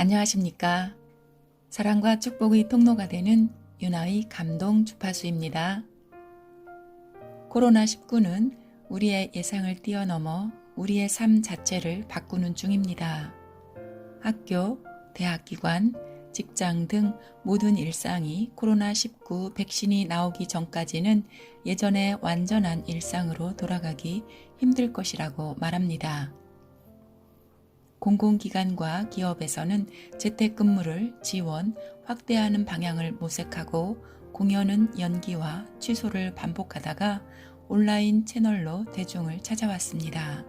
안녕하십니까. 사랑과 축복의 통로가 되는 윤아의 감동 주파수입니다. 코로나19는 우리의 예상을 뛰어넘어 우리의 삶 자체를 바꾸는 중입니다. 학교, 대학기관, 직장 등 모든 일상이 코로나19 백신이 나오기 전까지는 예전의 완전한 일상으로 돌아가기 힘들 것이라고 말합니다. 공공기관과 기업에서는 재택근무를 지원, 확대하는 방향을 모색하고 공연은 연기와 취소를 반복하다가 온라인 채널로 대중을 찾아왔습니다.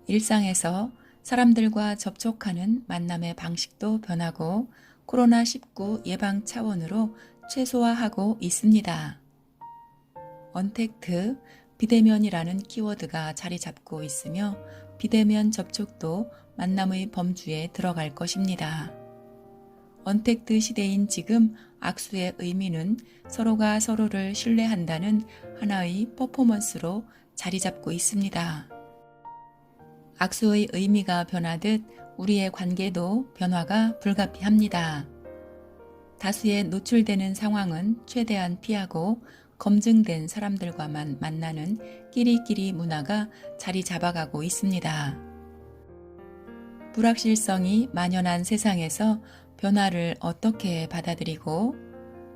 일상에서 사람들과 접촉하는 만남의 방식도 변하고 코로나19 예방 차원으로 최소화하고 있습니다. 언택트, 비대면이라는 키워드가 자리 잡고 있으며 비대면 접촉도 만남의 범주에 들어갈 것입니다. 언택트 시대인 지금 악수의 의미는 서로가 서로를 신뢰한다는 하나의 퍼포먼스로 자리 잡고 있습니다. 악수의 의미가 변하듯 우리의 관계도 변화가 불가피합니다. 다수의 노출되는 상황은 최대한 피하고 검증된 사람들과만 만나는 끼리끼리 문화가 자리 잡아가고 있습니다. 불확실성이 만연한 세상에서 변화를 어떻게 받아들이고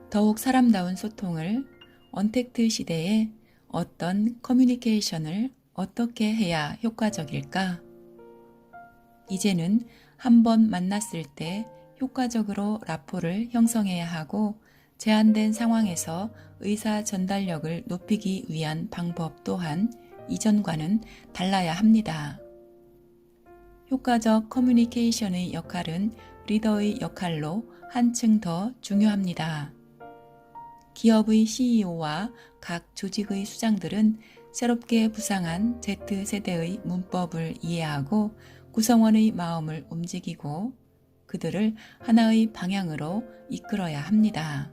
더욱 사람다운 소통을 언택트 시대에 어떤 커뮤니케이션을 어떻게 해야 효과적일까? 이제는 한 번 만났을 때 효과적으로 라포를 형성해야 하고 제한된 상황에서 의사 전달력을 높이기 위한 방법 또한 이전과는 달라야 합니다. 효과적 커뮤니케이션의 역할은 리더의 역할로 한층 더 중요합니다. 기업의 CEO와 각 조직의 수장들은 새롭게 부상한 Z세대의 문법을 이해하고 구성원의 마음을 움직이고 그들을 하나의 방향으로 이끌어야 합니다.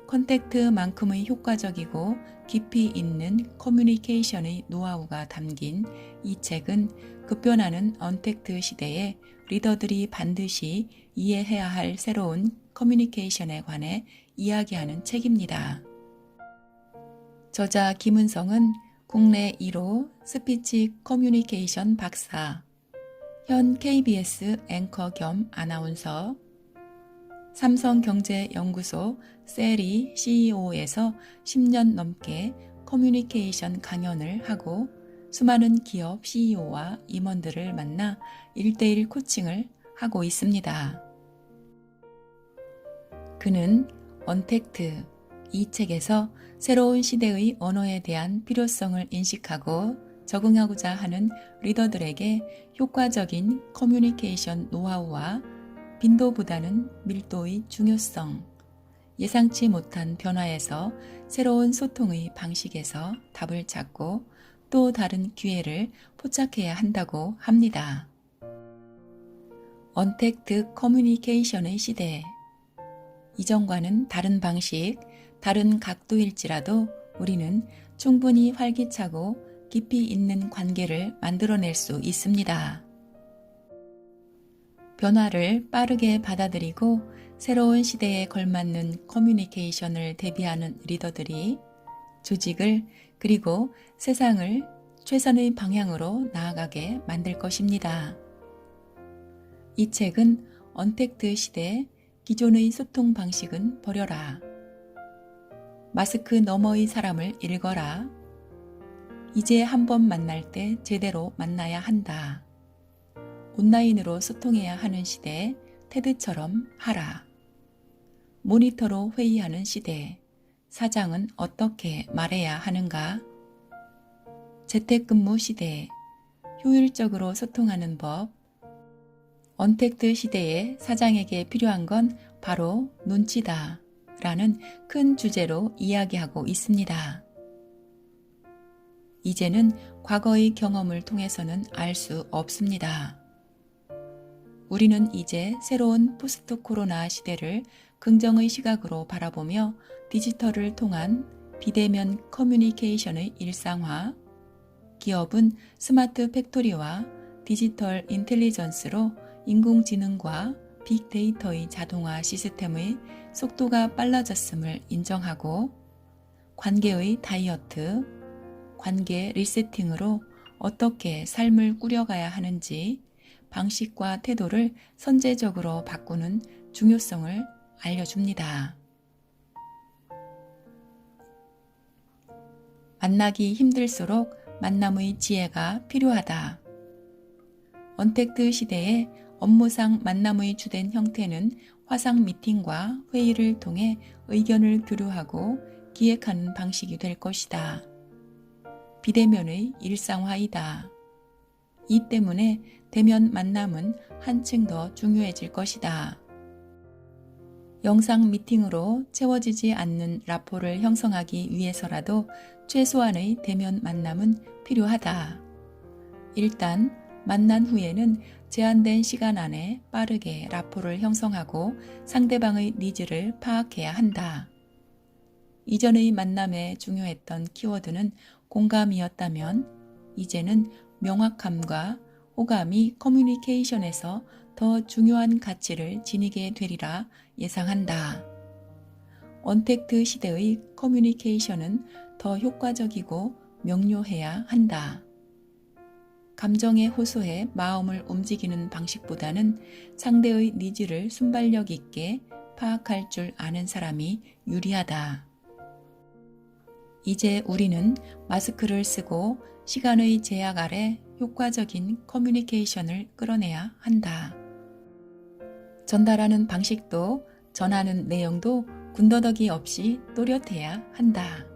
컨택트만큼의 효과적이고 깊이 있는 커뮤니케이션의 노하우가 담긴 이 책은 급변하는 언택트 시대에 리더들이 반드시 이해해야 할 새로운 커뮤니케이션에 관해 이야기하는 책입니다. 저자 김은성은 국내 1호 스피치 커뮤니케이션 박사, 현 KBS 앵커 겸 아나운서, 삼성경제연구소 세리 CEO에서 10년 넘게 커뮤니케이션 강연을 하고 수많은 기업 CEO와 임원들을 만나 1:1 코칭을 하고 있습니다. 그는 언택트, 이 책에서 새로운 시대의 언어에 대한 필요성을 인식하고 적응하고자 하는 리더들에게 효과적인 커뮤니케이션 노하우와 빈도보다는 밀도의 중요성, 예상치 못한 변화에서 새로운 소통의 방식에서 답을 찾고 또 다른 기회를 포착해야 한다고 합니다. 언택트 커뮤니케이션의 시대. 이전과는 다른 방식, 다른 각도일지라도 우리는 충분히 활기차고 깊이 있는 관계를 만들어낼 수 있습니다. 변화를 빠르게 받아들이고 새로운 시대에 걸맞는 커뮤니케이션을 대비하는 리더들이 조직을 그리고 세상을 최선의 방향으로 나아가게 만들 것입니다. 이 책은 언택트 시대 기존의 소통 방식은 버려라. 마스크 너머의 사람을 읽어라. 이제 한 번 만날 때 제대로 만나야 한다. 온라인으로 소통해야 하는 시대, 테드처럼 하라. 모니터로 회의하는 시대, 사장은 어떻게 말해야 하는가? 재택근무 시대, 효율적으로 소통하는 법. 언택트 시대에 사장에게 필요한 건 바로 눈치다 라는 큰 주제로 이야기하고 있습니다. 이제는 과거의 경험을 통해서는 알 수 없습니다. 우리는 이제 새로운 포스트 코로나 시대를 긍정의 시각으로 바라보며 디지털을 통한 비대면 커뮤니케이션의 일상화, 기업은 스마트 팩토리와 디지털 인텔리전스로 인공지능과 빅데이터의 자동화 시스템의 속도가 빨라졌음을 인정하고 관계의 다이어트, 관계 리세팅으로 어떻게 삶을 꾸려가야 하는지 방식과 태도를 선제적으로 바꾸는 중요성을 알려줍니다. 만나기 힘들수록 만남의 지혜가 필요하다. 언택트 시대에 업무상 만남의 주된 형태는 화상 미팅과 회의를 통해 의견을 교류하고 기획하는 방식이 될 것이다. 비대면의 일상화이다. 이 때문에 대면 만남은 한층 더 중요해질 것이다. 영상 미팅으로 채워지지 않는 라포를 형성하기 위해서라도 최소한의 대면 만남은 필요하다. 일단 만난 후에는 제한된 시간 안에 빠르게 라포를 형성하고 상대방의 니즈를 파악해야 한다. 이전의 만남에 중요했던 키워드는 공감이었다면 이제는 명확함과 호감이 커뮤니케이션에서 더 중요한 가치를 지니게 되리라 예상한다. 언택트 시대의 커뮤니케이션은 더 효과적이고 명료해야 한다. 감정에 호소해 마음을 움직이는 방식보다는 상대의 니즈를 순발력 있게 파악할 줄 아는 사람이 유리하다. 이제 우리는 마스크를 쓰고 시간의 제약 아래 효과적인 커뮤니케이션을 끌어내야 한다. 전달하는 방식도 전하는 내용도 군더더기 없이 또렷해야 한다.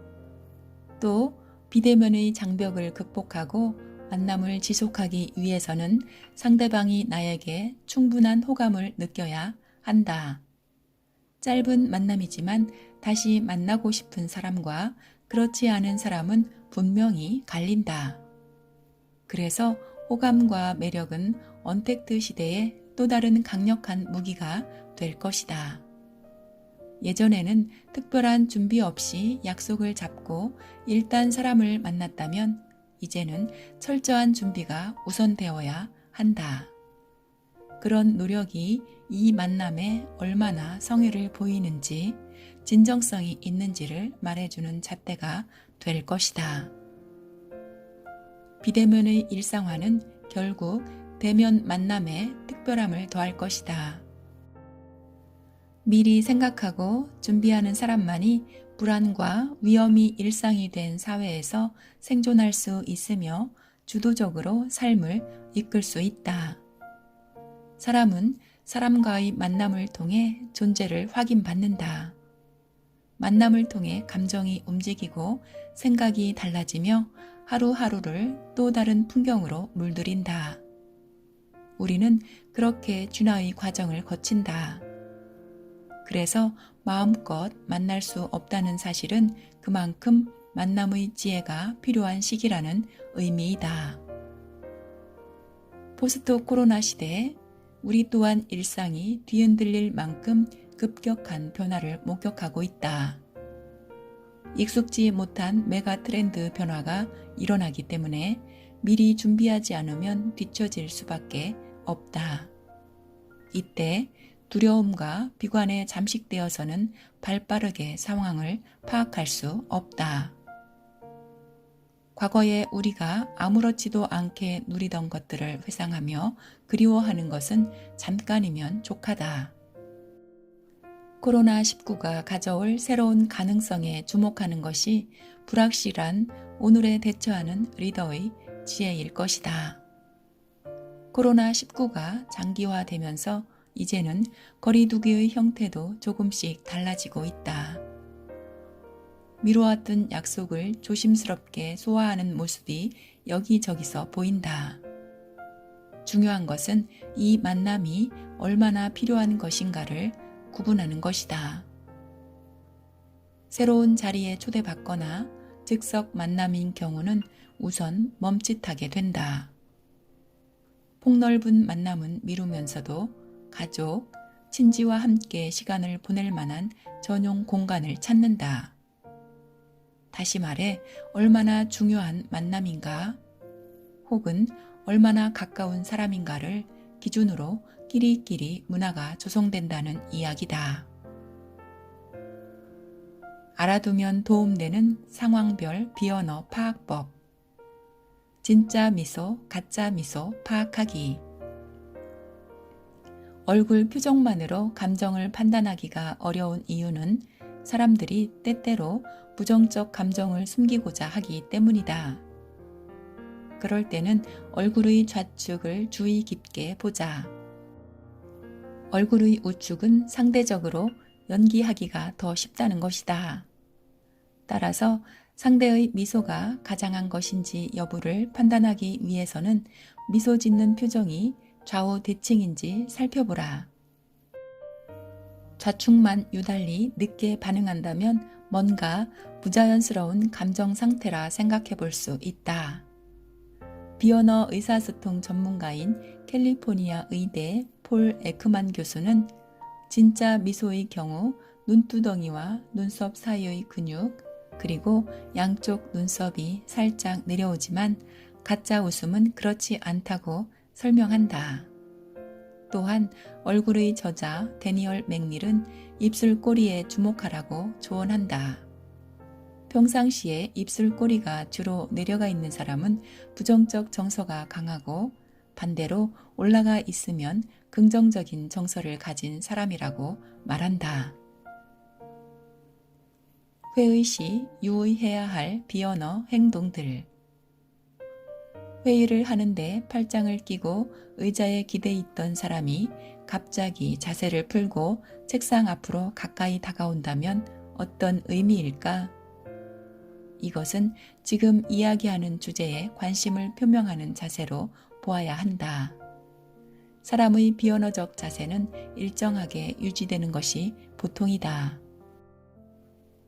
또 비대면의 장벽을 극복하고 만남을 지속하기 위해서는 상대방이 나에게 충분한 호감을 느껴야 한다. 짧은 만남이지만 다시 만나고 싶은 사람과 그렇지 않은 사람은 분명히 갈린다. 그래서 호감과 매력은 언택트 시대에 또 다른 강력한 무기가 될 것이다. 예전에는 특별한 준비 없이 약속을 잡고 일단 사람을 만났다면 이제는 철저한 준비가 우선되어야 한다. 그런 노력이 이 만남에 얼마나 성의를 보이는지, 진정성이 있는지를 말해주는 잣대가 될 것이다. 비대면의 일상화는 결국 대면 만남에 특별함을 더할 것이다. 미리 생각하고 준비하는 사람만이 불안과 위험이 일상이 된 사회에서 생존할 수 있으며 주도적으로 삶을 이끌 수 있다. 사람은 사람과의 만남을 통해 존재를 확인받는다. 만남을 통해 감정이 움직이고 생각이 달라지며 하루하루를 또 다른 풍경으로 물들인다. 우리는 그렇게 진화의 과정을 거친다. 그래서 마음껏 만날 수 없다는 사실은 그만큼 만남의 지혜가 필요한 시기라는 의미이다. 포스트 코로나 시대에 우리 또한 일상이 뒤흔들릴 만큼 급격한 변화를 목격하고 있다. 익숙지 못한 메가 트렌드 변화가 일어나기 때문에 미리 준비하지 않으면 뒤처질 수밖에 없다. 이때 두려움과 비관에 잠식되어서는 발빠르게 상황을 파악할 수 없다. 과거에 우리가 아무렇지도 않게 누리던 것들을 회상하며 그리워하는 것은 잠깐이면 족하다. 코로나19가 가져올 새로운 가능성에 주목하는 것이 불확실한 오늘에 대처하는 리더의 지혜일 것이다. 코로나19가 장기화되면서 이제는 거리두기의 형태도 조금씩 달라지고 있다. 미뤄왔던 약속을 조심스럽게 소화하는 모습이 여기저기서 보인다. 중요한 것은 이 만남이 얼마나 필요한 것인가를 구분하는 것이다. 새로운 자리에 초대받거나 즉석 만남인 경우는 우선 멈칫하게 된다. 폭넓은 만남은 미루면서도 가족, 친지와 함께 시간을 보낼 만한 전용 공간을 찾는다. 다시 말해 얼마나 중요한 만남인가 혹은 얼마나 가까운 사람인가를 기준으로 끼리끼리 문화가 조성된다는 이야기다. 알아두면 도움되는 상황별 비언어 파악법. 진짜 미소, 가짜 미소 파악하기. 얼굴 표정만으로 감정을 판단하기가 어려운 이유는 사람들이 때때로 부정적 감정을 숨기고자 하기 때문이다. 그럴 때는 얼굴의 좌측을 주의 깊게 보자. 얼굴의 우측은 상대적으로 연기하기가 더 쉽다는 것이다. 따라서 상대의 미소가 가장한 것인지 여부를 판단하기 위해서는 미소 짓는 표정이 좌우 대칭인지 살펴보라. 좌측만 유달리 늦게 반응한다면 뭔가 부자연스러운 감정 상태라 생각해 볼 수 있다. 비언어 의사소통 전문가인 캘리포니아 의대 폴 에크만 교수는 진짜 미소의 경우 눈두덩이와 눈썹 사이의 근육, 그리고 양쪽 눈썹이 살짝 내려오지만 가짜 웃음은 그렇지 않다고 설명한다. 또한 얼굴의 저자 데니얼 맥밀은 입술꼬리에 주목하라고 조언한다. 평상시에 입술꼬리가 주로 내려가 있는 사람은 부정적 정서가 강하고 반대로 올라가 있으면 긍정적인 정서를 가진 사람이라고 말한다. 회의 시 유의해야 할 비언어 행동들. 회의를 하는데 팔짱을 끼고 의자에 기대 있던 사람이 갑자기 자세를 풀고 책상 앞으로 가까이 다가온다면 어떤 의미일까? 이것은 지금 이야기하는 주제에 관심을 표명하는 자세로 보아야 한다. 사람의 비언어적 자세는 일정하게 유지되는 것이 보통이다.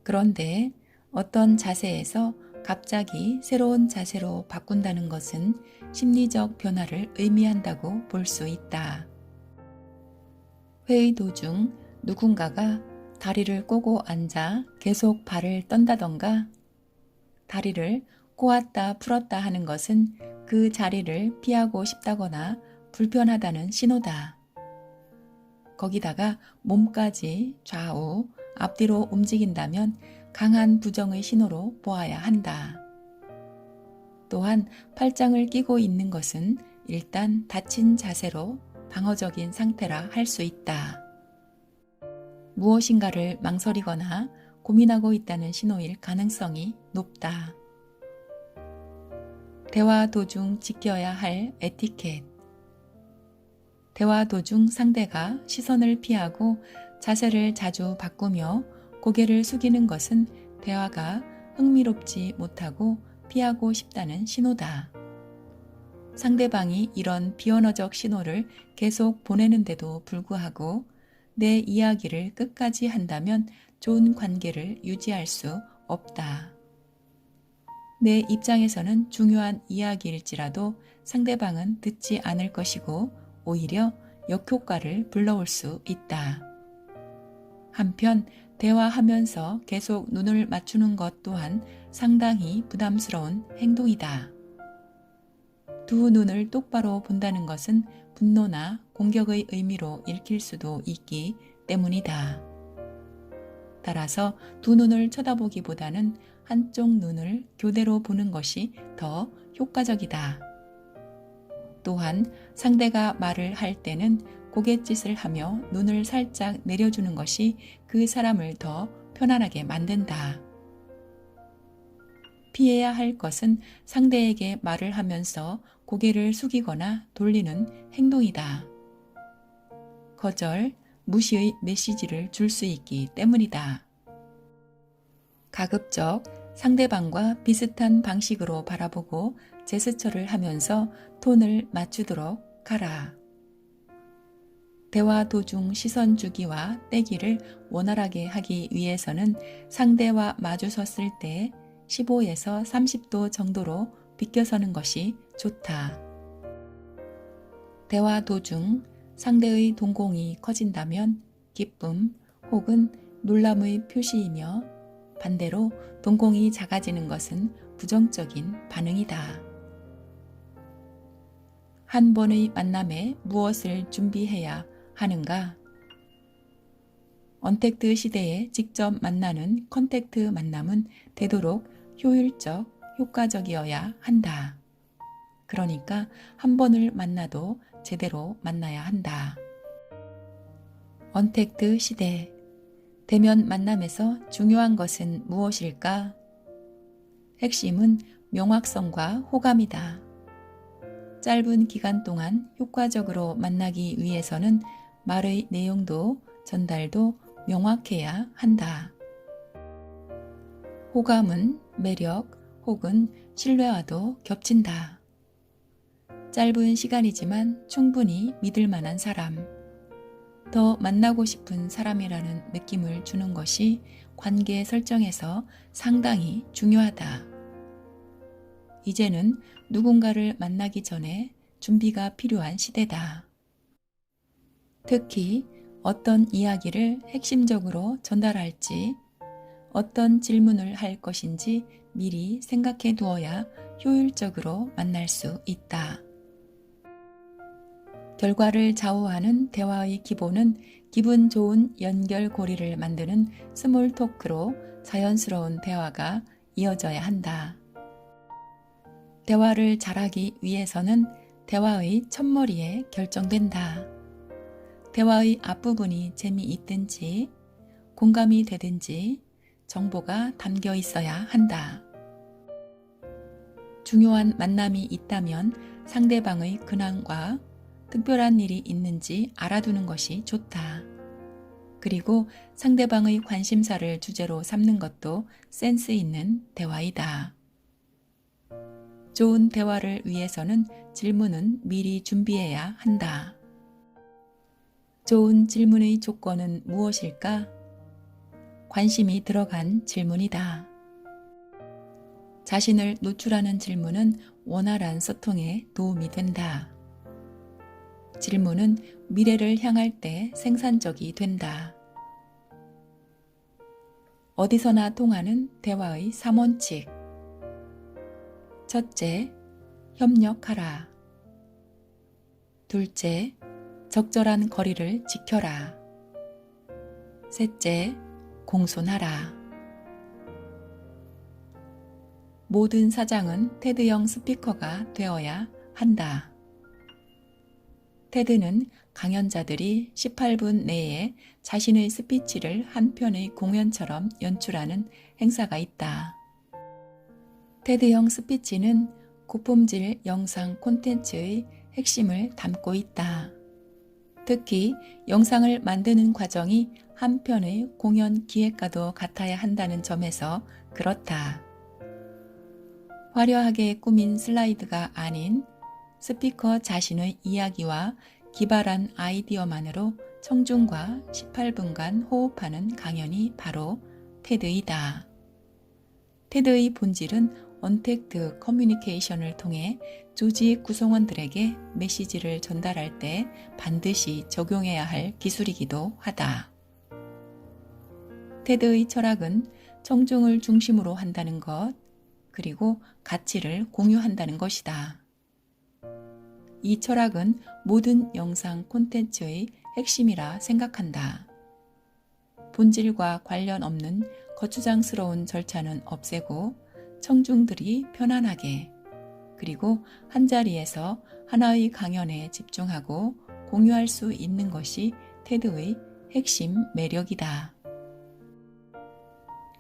그런데 어떤 자세에서 갑자기 새로운 자세로 바꾼다는 것은 심리적 변화를 의미한다고 볼 수 있다. 회의 도중 누군가가 다리를 꼬고 앉아 계속 발을 떤다던가 다리를 꼬았다 풀었다 하는 것은 그 자리를 피하고 싶다거나 불편하다는 신호다. 거기다가 몸까지 좌우, 앞뒤로 움직인다면 강한 부정의 신호로 보아야 한다. 또한 팔짱을 끼고 있는 것은 일단 닫힌 자세로 방어적인 상태라 할 수 있다. 무엇인가를 망설이거나 고민하고 있다는 신호일 가능성이 높다. 대화 도중 지켜야 할 에티켓. 대화 도중 상대가 시선을 피하고 자세를 자주 바꾸며 고개를 숙이는 것은 대화가 흥미롭지 못하고 피하고 싶다는 신호다. 상대방이 이런 비언어적 신호를 계속 보내는데도 불구하고 내 이야기를 끝까지 한다면 좋은 관계를 유지할 수 없다. 내 입장에서는 중요한 이야기일지라도 상대방은 듣지 않을 것이고 오히려 역효과를 불러올 수 있다. 한편 대화하면서 계속 눈을 맞추는 것 또한 상당히 부담스러운 행동이다. 두 눈을 똑바로 본다는 것은 분노나 공격의 의미로 읽힐 수도 있기 때문이다. 따라서 두 눈을 쳐다보기보다는 한쪽 눈을 교대로 보는 것이 더 효과적이다. 또한 상대가 말을 할 때는 고갯짓을 하며 눈을 살짝 내려주는 것이 그 사람을 더 편안하게 만든다. 피해야 할 것은 상대에게 말을 하면서 고개를 숙이거나 돌리는 행동이다. 거절, 무시의 메시지를 줄 수 있기 때문이다. 가급적 상대방과 비슷한 방식으로 바라보고 제스처를 하면서 톤을 맞추도록 하라. 대화 도중 시선 주기와 떼기를 원활하게 하기 위해서는 상대와 마주 섰을 때 15에서 30도 정도로 비껴서는 것이 좋다. 대화 도중 상대의 동공이 커진다면 기쁨 혹은 놀람의 표시이며 반대로 동공이 작아지는 것은 부정적인 반응이다. 한 번의 만남에 무엇을 준비해야 하는가? 언택트 시대에 직접 만나는 컨택트 만남은 되도록 효율적, 효과적이어야 한다. 그러니까 한 번을 만나도 제대로 만나야 한다. 언택트 시대, 대면 만남에서 중요한 것은 무엇일까? 핵심은 명확성과 호감이다. 짧은 기간 동안 효과적으로 만나기 위해서는 말의 내용도 전달도 명확해야 한다. 호감은 매력 혹은 신뢰와도 겹친다. 짧은 시간이지만 충분히 믿을 만한 사람, 더 만나고 싶은 사람이라는 느낌을 주는 것이 관계 설정에서 상당히 중요하다. 이제는 누군가를 만나기 전에 준비가 필요한 시대다. 특히 어떤 이야기를 핵심적으로 전달할지, 어떤 질문을 할 것인지 미리 생각해 두어야 효율적으로 만날 수 있다. 결과를 좌우하는 대화의 기본은 기분 좋은 연결고리를 만드는 스몰 토크로 자연스러운 대화가 이어져야 한다. 대화를 잘하기 위해서는 대화의 첫머리에 결정된다. 대화의 앞부분이 재미있든지 공감이 되든지 정보가 담겨 있어야 한다. 중요한 만남이 있다면 상대방의 근황과 특별한 일이 있는지 알아두는 것이 좋다. 그리고 상대방의 관심사를 주제로 삼는 것도 센스 있는 대화이다. 좋은 대화를 위해서는 질문은 미리 준비해야 한다. 좋은 질문의 조건은 무엇일까? 관심이 들어간 질문이다. 자신을 노출하는 질문은 원활한 소통에 도움이 된다. 질문은 미래를 향할 때 생산적이 된다. 어디서나 통하는 대화의 3원칙. 첫째, 협력하라. 둘째, 적절한 거리를 지켜라. 셋째, 공손하라. 모든 사장은 테드형 스피커가 되어야 한다. 테드는 강연자들이 18분 내에 자신의 스피치를 한 편의 공연처럼 연출하는 행사가 있다. 테드형 스피치는 고품질 영상 콘텐츠의 핵심을 담고 있다. 특히 영상을 만드는 과정이 한 편의 공연 기획과도 같아야 한다는 점에서 그렇다. 화려하게 꾸민 슬라이드가 아닌 스피커 자신의 이야기와 기발한 아이디어만으로 청중과 18분간 호흡하는 강연이 바로 테드이다. 테드의 본질은 언택트 커뮤니케이션을 통해 조직 구성원들에게 메시지를 전달할 때 반드시 적용해야 할 기술이기도 하다. 테드의 철학은 청중을 중심으로 한다는 것, 그리고 가치를 공유한다는 것이다. 이 철학은 모든 영상 콘텐츠의 핵심이라 생각한다. 본질과 관련 없는 거추장스러운 절차는 없애고 청중들이 편안하게 그리고 한자리에서 하나의 강연에 집중하고 공유할 수 있는 것이 테드의 핵심 매력이다.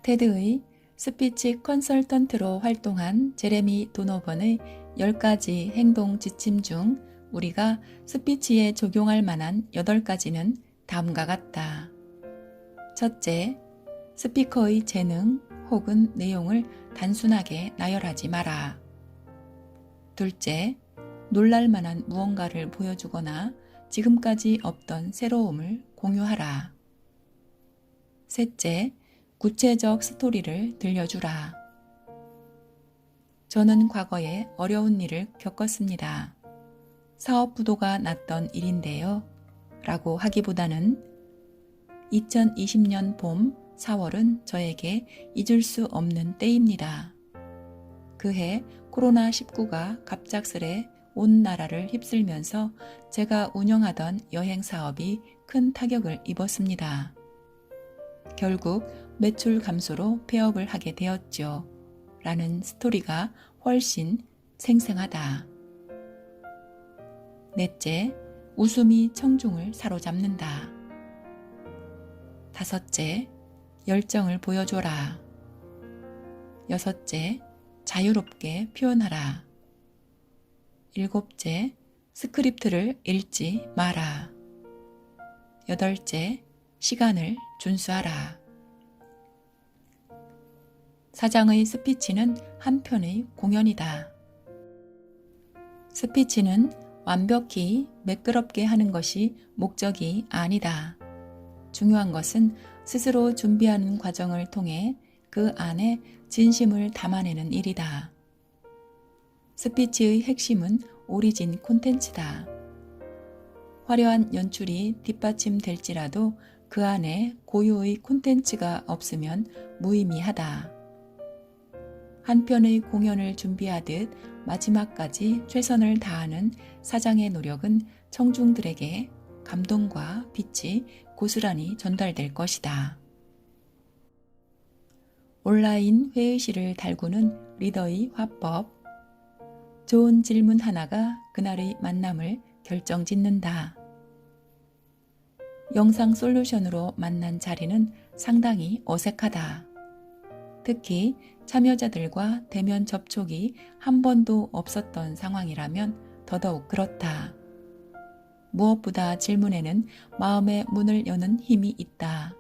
테드의 스피치 컨설턴트로 활동한 제레미 도노번의 10가지 행동 지침 중 우리가 스피치에 적용할 만한 8가지는 다음과 같다. 첫째, 스피커의 재능 혹은 내용을 단순하게 나열하지 마라. 둘째, 놀랄 만한 무언가를 보여주거나 지금까지 없던 새로움을 공유하라. 셋째, 구체적 스토리를 들려주라. 저는 과거에 어려운 일을 겪었습니다. 사업 부도가 났던 일인데요. 라고 하기보다는 2020년 봄 4월은 저에게 잊을 수 없는 때입니다. 그해 코로나19가 갑작스레 온 나라를 휩쓸면서 제가 운영하던 여행 사업이 큰 타격을 입었습니다. 결국 매출 감소로 폐업을 하게 되었죠. 라는 스토리가 훨씬 생생하다. 넷째, 웃음이 청중을 사로잡는다. 다섯째, 열정을 보여줘라. 여섯째, 자유롭게 표현하라. 일곱째, 스크립트를 읽지 마라. 여덟째, 시간을 준수하라. 사장의 스피치는 한편의 공연이다. 스피치는 완벽히 매끄럽게 하는 것이 목적이 아니다. 중요한 것은 스스로 준비하는 과정을 통해 그 안에 진심을 담아내는 일이다. 스피치의 핵심은 오리진 콘텐츠다. 화려한 연출이 뒷받침될지라도 그 안에 고유의 콘텐츠가 없으면 무의미하다. 한 편의 공연을 준비하듯 마지막까지 최선을 다하는 사장의 노력은 청중들에게 감동과 빛이 고스란히 전달될 것이다. 온라인 회의실을 달구는 리더의 화법. 좋은 질문 하나가 그날의 만남을 결정짓는다. 영상 솔루션으로 만난 자리는 상당히 어색하다. 특히 참여자들과 대면 접촉이 한 번도 없었던 상황이라면 더더욱 그렇다. 무엇보다 질문에는 마음의 문을 여는 힘이 있다.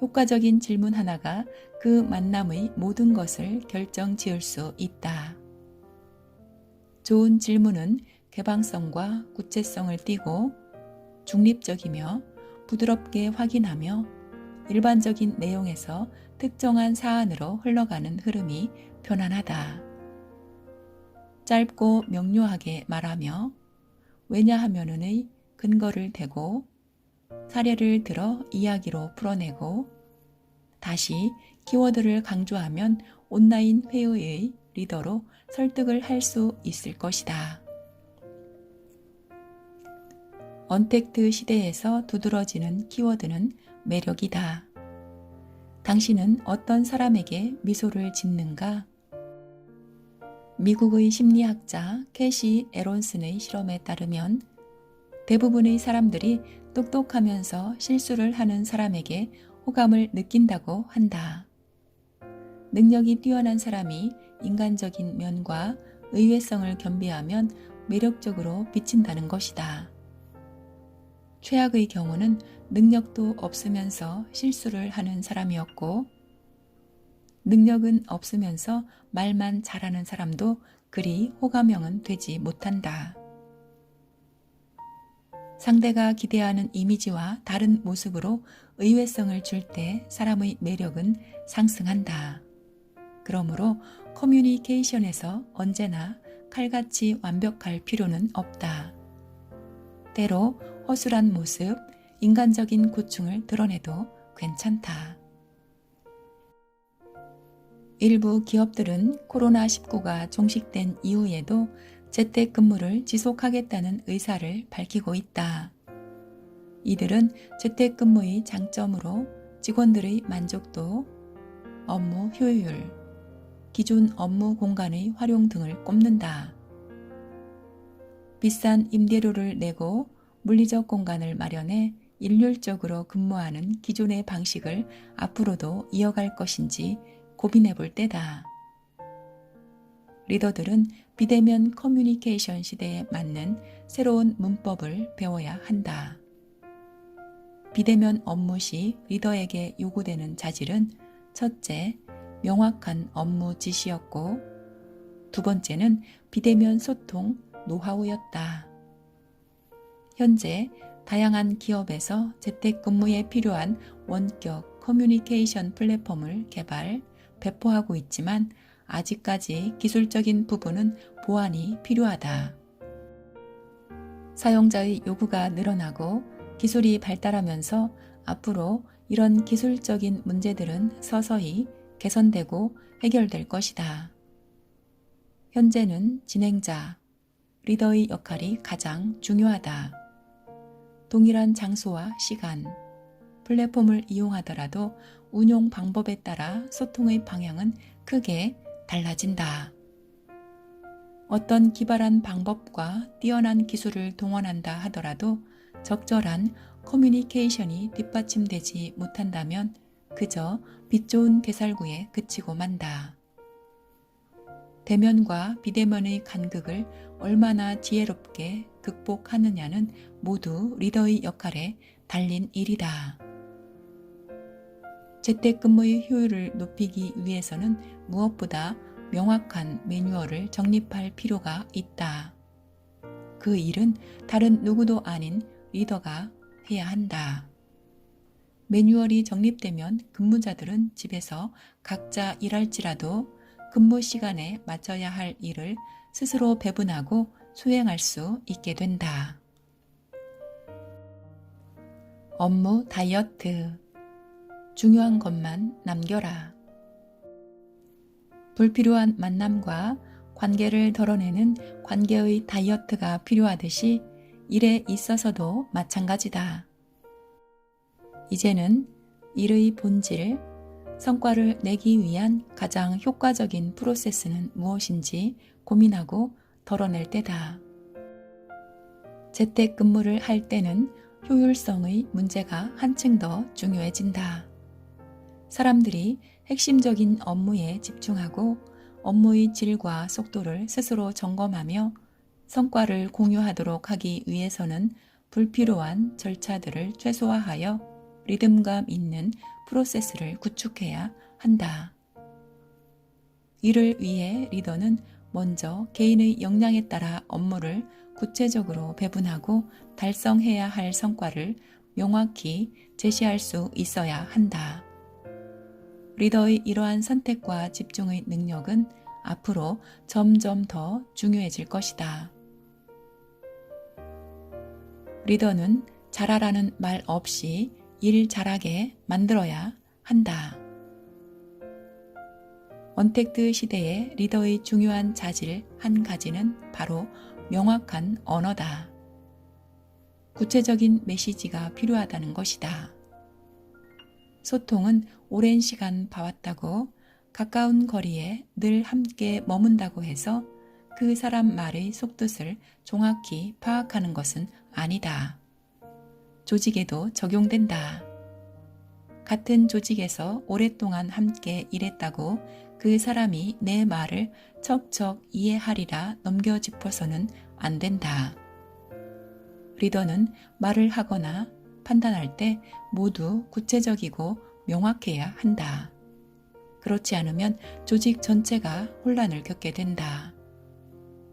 효과적인 질문 하나가 그 만남의 모든 것을 결정 지을 수 있다. 좋은 질문은 개방성과 구체성을 띠고 중립적이며 부드럽게 확인하며 일반적인 내용에서 특정한 사안으로 흘러가는 흐름이 편안하다. 짧고 명료하게 말하며 왜냐하면의 근거를 대고 사례를 들어 이야기로 풀어내고 다시 키워드를 강조하면 온라인 회의의 리더로 설득을 할 수 있을 것이다. 언택트 시대에서 두드러지는 키워드는 매력이다. 당신은 어떤 사람에게 미소를 짓는가? 미국의 심리학자 캐시 에론슨의 실험에 따르면 대부분의 사람들이 똑똑하면서 실수를 하는 사람에게 호감을 느낀다고 한다. 능력이 뛰어난 사람이 인간적인 면과 의외성을 겸비하면 매력적으로 비친다는 것이다. 최악의 경우는 능력도 없으면서 실수를 하는 사람이었고, 능력은 없으면서 말만 잘하는 사람도 그리 호감형은 되지 못한다. 상대가 기대하는 이미지와 다른 모습으로 의외성을 줄 때 사람의 매력은 상승한다. 그러므로 커뮤니케이션에서 언제나 칼같이 완벽할 필요는 없다. 때로 허술한 모습, 인간적인 고충을 드러내도 괜찮다. 일부 기업들은 코로나19가 종식된 이후에도 재택근무를 지속하겠다는 의사를 밝히고 있다. 이들은 재택근무의 장점으로 직원들의 만족도, 업무 효율, 기존 업무 공간의 활용 등을 꼽는다. 비싼 임대료를 내고 물리적 공간을 마련해 일률적으로 근무하는 기존의 방식을 앞으로도 이어갈 것인지 고민해 볼 때다. 리더들은 비대면 커뮤니케이션 시대에 맞는 새로운 문법을 배워야 한다. 비대면 업무 시 리더에게 요구되는 자질은 첫째, 명확한 업무 지시였고 두 번째는 비대면 소통 노하우였다. 현재 다양한 기업에서 재택근무에 필요한 원격 커뮤니케이션 플랫폼을 개발, 배포하고 있지만 아직까지 기술적인 부분은 보완이 필요하다. 사용자의 요구가 늘어나고 기술이 발달하면서 앞으로 이런 기술적인 문제들은 서서히 개선되고 해결될 것이다. 현재는 진행자, 리더의 역할이 가장 중요하다. 동일한 장소와 시간, 플랫폼을 이용하더라도 운용 방법에 따라 소통의 방향은 크게 달라진다. 어떤 기발한 방법과 뛰어난 기술을 동원한다 하더라도 적절한 커뮤니케이션이 뒷받침되지 못한다면 그저 빛 좋은 개살구에 그치고 만다. 대면과 비대면의 간극을 얼마나 지혜롭게 극복하느냐는 모두 리더의 역할에 달린 일이다. 재택근무의 효율을 높이기 위해서는 무엇보다 명확한 매뉴얼을 정립할 필요가 있다. 그 일은 다른 누구도 아닌 리더가 해야 한다. 매뉴얼이 정립되면 근무자들은 집에서 각자 일할지라도 근무 시간에 맞춰야 할 일을 스스로 배분하고 수행할 수 있게 된다. 업무 다이어트. 중요한 것만 남겨라. 불필요한 만남과 관계를 덜어내는 관계의 다이어트가 필요하듯이 일에 있어서도 마찬가지다. 이제는 일의 본질, 성과를 내기 위한 가장 효과적인 프로세스는 무엇인지 고민하고 덜어낼 때다. 재택근무를 할 때는 효율성의 문제가 한층 더 중요해진다. 사람들이 핵심적인 업무에 집중하고 업무의 질과 속도를 스스로 점검하며 성과를 공유하도록 하기 위해서는 불필요한 절차들을 최소화하여 리듬감 있는 프로세스를 구축해야 한다. 이를 위해 리더는 먼저 개인의 역량에 따라 업무를 구체적으로 배분하고 달성해야 할 성과를 명확히 제시할 수 있어야 한다. 리더의 이러한 선택과 집중의 능력은 앞으로 점점 더 중요해질 것이다. 리더는 잘하라는 말 없이 일 잘하게 만들어야 한다. 언택트 시대의 리더의 중요한 자질 한 가지는 바로 명확한 언어다. 구체적인 메시지가 필요하다는 것이다. 소통은 오랜 시간 봐왔다고 가까운 거리에 늘 함께 머문다고 해서 그 사람 말의 속뜻을 정확히 파악하는 것은 아니다. 조직에도 적용된다. 같은 조직에서 오랫동안 함께 일했다고 그 사람이 내 말을 척척 이해하리라 넘겨짚어서는 안 된다. 리더는 말을 하거나 판단할 때 모두 구체적이고 명확해야 한다. 그렇지 않으면 조직 전체가 혼란을 겪게 된다.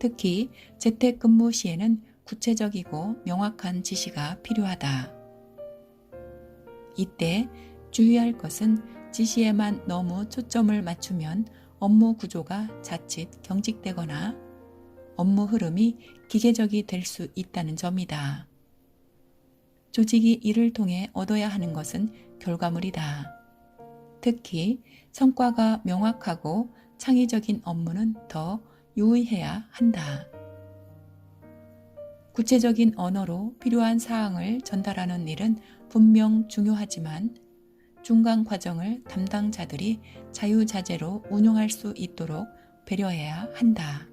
특히 재택근무 시에는 구체적이고 명확한 지시가 필요하다. 이때 주의할 것은 지시에만 너무 초점을 맞추면 업무 구조가 자칫 경직되거나 업무 흐름이 기계적이 될 수 있다는 점이다. 조직이 이를 통해 얻어야 하는 것은 결과물이다. 특히 성과가 명확하고 창의적인 업무는 더 유의해야 한다. 구체적인 언어로 필요한 사항을 전달하는 일은 분명 중요하지만 중간 과정을 담당자들이 자유자재로 운용할 수 있도록 배려해야 한다.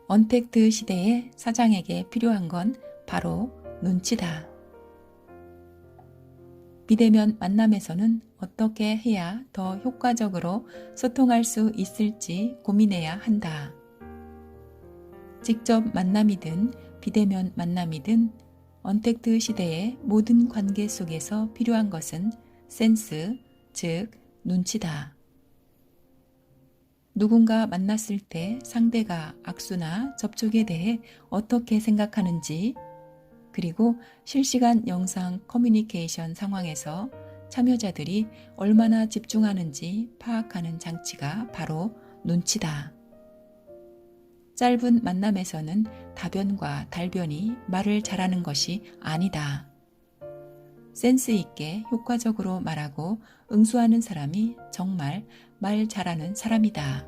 언택트 시대의 사장에게 필요한 건 바로 눈치다. 비대면 만남에서는 어떻게 해야 더 효과적으로 소통할 수 있을지 고민해야 한다. 직접 만남이든 비대면 만남이든 언택트 시대의 모든 관계 속에서 필요한 것은 센스, 즉 눈치다. 누군가 만났을 때 상대가 악수나 접촉에 대해 어떻게 생각하는지, 그리고 실시간 영상 커뮤니케이션 상황에서 참여자들이 얼마나 집중하는지 파악하는 장치가 바로 눈치다. 짧은 만남에서는 다변과 달변이 말을 잘하는 것이 아니다. 센스 있게 효과적으로 말하고 응수하는 사람이 정말 말 잘하는 사람이다.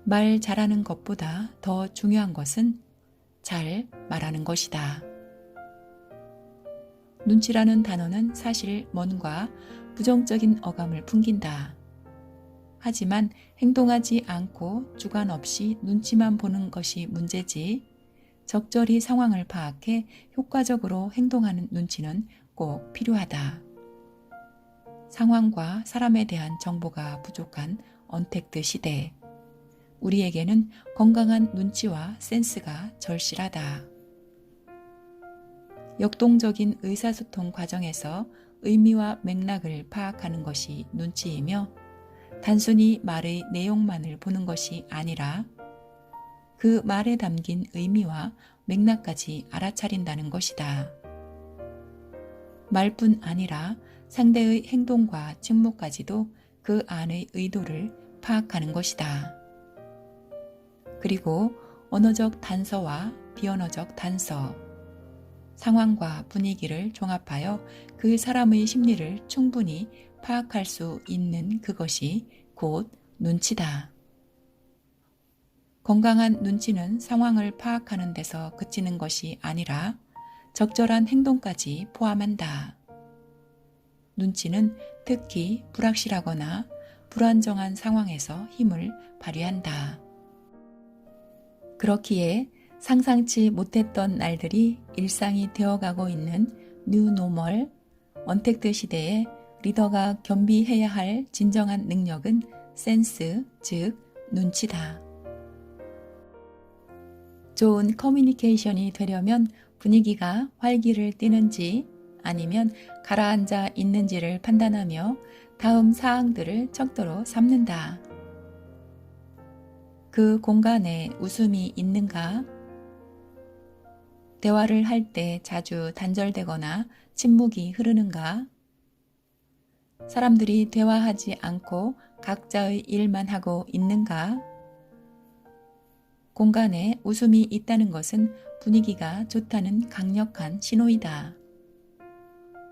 말 잘하는 것보다 더 중요한 것은 잘 말하는 것이다. 눈치라는 단어는 사실 뭔가 부정적인 어감을 풍긴다. 하지만 행동하지 않고 주관 없이 눈치만 보는 것이 문제지, 적절히 상황을 파악해 효과적으로 행동하는 눈치는 꼭 필요하다. 상황과 사람에 대한 정보가 부족한 언택트 시대, 우리에게는 건강한 눈치와 센스가 절실하다. 역동적인 의사소통 과정에서 의미와 맥락을 파악하는 것이 눈치이며, 단순히 말의 내용만을 보는 것이 아니라 그 말에 담긴 의미와 맥락까지 알아차린다는 것이다. 말뿐 아니라 상대의 행동과 직무까지도 그 안의 의도를 파악하는 것이다. 그리고 언어적 단서와 비언어적 단서, 상황과 분위기를 종합하여 그 사람의 심리를 충분히 파악할 수 있는 그것이 곧 눈치다. 건강한 눈치는 상황을 파악하는 데서 그치는 것이 아니라 적절한 행동까지 포함한다. 눈치는 특히 불확실하거나 불안정한 상황에서 힘을 발휘한다. 그렇기에 상상치 못했던 날들이 일상이 되어가고 있는 뉴노멀, 언택트 시대에 리더가 겸비해야 할 진정한 능력은 센스, 즉 눈치다. 좋은 커뮤니케이션이 되려면 분위기가 활기를 띠는지 아니면 가라앉아 있는지를 판단하며 다음 사항들을 척도로 삼는다. 그 공간에 웃음이 있는가? 대화를 할 때 자주 단절되거나 침묵이 흐르는가? 사람들이 대화하지 않고 각자의 일만 하고 있는가? 공간에 웃음이 있다는 것은 분위기가 좋다는 강력한 신호이다.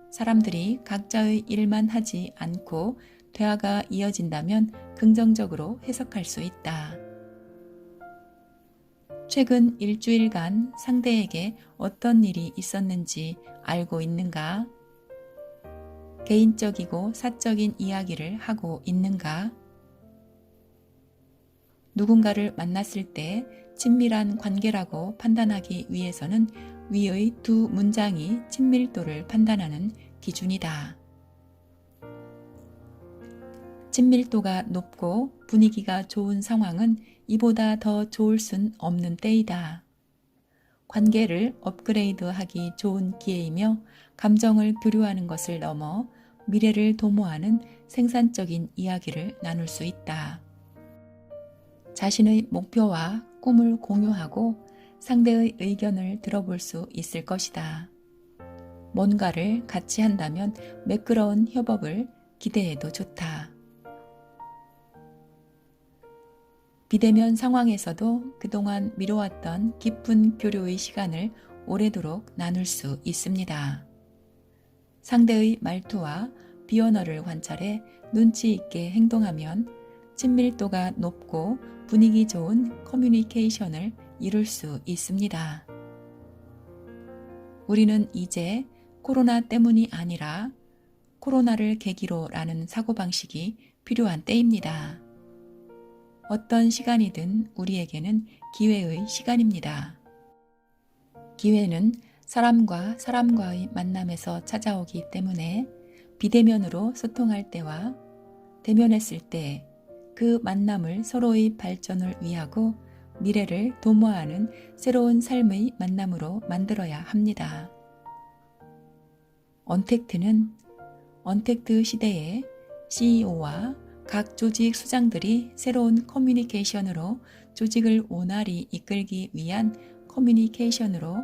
사람들이 각자의 일만 하지 않고 대화가 이어진다면 긍정적으로 해석할 수 있다. 최근 일주일간 상대에게 어떤 일이 있었는지 알고 있는가? 개인적이고 사적인 이야기를 하고 있는가? 누군가를 만났을 때 친밀한 관계라고 판단하기 위해서는 위의 두 문장이 친밀도를 판단하는 기준이다. 친밀도가 높고 분위기가 좋은 상황은 이보다 더 좋을 순 없는 때이다. 관계를 업그레이드하기 좋은 기회이며 감정을 교류하는 것을 넘어 미래를 도모하는 생산적인 이야기를 나눌 수 있다. 자신의 목표와 꿈을 공유하고 상대의 의견을 들어볼 수 있을 것이다. 뭔가를 같이 한다면 매끄러운 협업을 기대해도 좋다. 비대면 상황에서도 그동안 미뤄왔던 깊은 교류의 시간을 오래도록 나눌 수 있습니다. 상대의 말투와 비언어를 관찰해 눈치 있게 행동하면 친밀도가 높고 분위기 좋은 커뮤니케이션을 이룰 수 있습니다. 우리는 이제 코로나 때문이 아니라 코로나를 계기로라는 사고방식이 필요한 때입니다. 어떤 시간이든 우리에게는 기회의 시간입니다. 기회는 사람과 사람과의 만남에서 찾아오기 때문에 비대면으로 소통할 때와 대면했을 때 그 만남을 서로의 발전을 위하고 미래를 도모하는 새로운 삶의 만남으로 만들어야 합니다. 언택트는 언택트 시대에 CEO와 각 조직 수장들이 새로운 커뮤니케이션으로 조직을 원활히 이끌기 위한 커뮤니케이션으로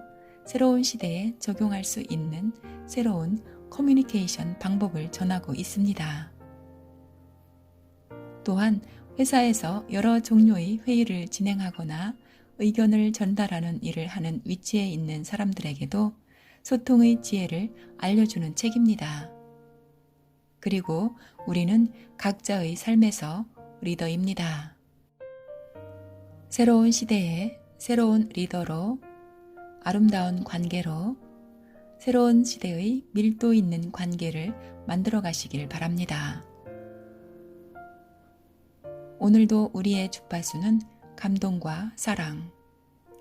새로운 시대에 적용할 수 있는 새로운 커뮤니케이션 방법을 전하고 있습니다. 또한 회사에서 여러 종류의 회의를 진행하거나 의견을 전달하는 일을 하는 위치에 있는 사람들에게도 소통의 지혜를 알려주는 책입니다. 그리고 우리는 각자의 삶에서 리더입니다. 새로운 시대의 새로운 리더로, 아름다운 관계로, 새로운 시대의 밀도 있는 관계를 만들어 가시길 바랍니다. 오늘도 우리의 주파수는 감동과 사랑,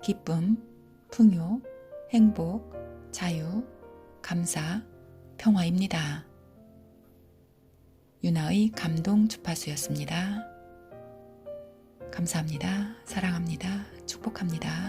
기쁨, 풍요, 행복, 자유, 감사, 평화입니다. 유나의 감동 주파수였습니다. 감사합니다. 사랑합니다. 축복합니다.